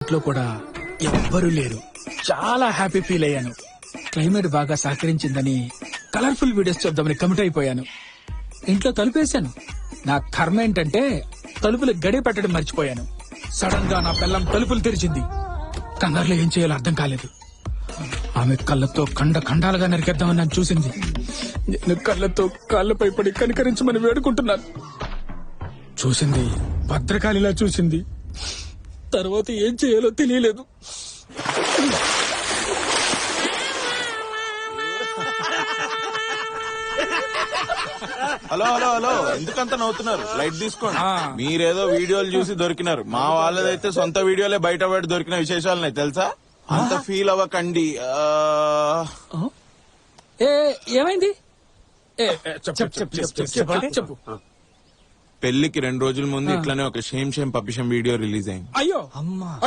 ఇంట్లో కూడా ఎవ్వరూ లేరు. చాలా హ్యాపీ ఫీల్ అయ్యాను. క్లైమేట్ బాగా సహకరించిందని కలర్ఫుల్ వీడియోస్ చూద్దామని కమిట్ అయిపోయాను. ఇంట్లో తలుపేశాను. నా కర్మ ఏంటంటే తలుపులు గడియ పెట్టడం మర్చిపోయాను. సడన్ గా నా పిల్లం తలుపులు తెరిచింది. కంగారులో ఏం చేయాలో అర్థం కాలేదు. ఆమె కళ్ళతో ఖండాలుగా నరికేద్దామని నన్ను చూసింది. నేను కళ్ళతో కాళ్ళపై పడి కనికరించమని వేడుకుంటున్నాను. చూసింది భద్రకాళిలా చూసింది. తర్వాత ఏం చేయాలో తెలియలేదు. హలో హలో హలో ఎందుకంత నవ్వుతున్నారు? లైట్ తీసుకోండి. మీరేదో వీడియోలు చూసి దొరికినారు. మా వాళ్ళదైతే సొంత వీడియోలే బయట పడి దొరికిన విశేషాలున్నాయి తెలుసా? అంత ఫీల్ అవ్వకండి. ఏమైంది? చెప్పు. పెళ్లికి 2 రోజుల ముందు ఇట్లానే ఒక షేమ్ పపిషం వీడియో రిలీజ్ అయింది. అయ్యో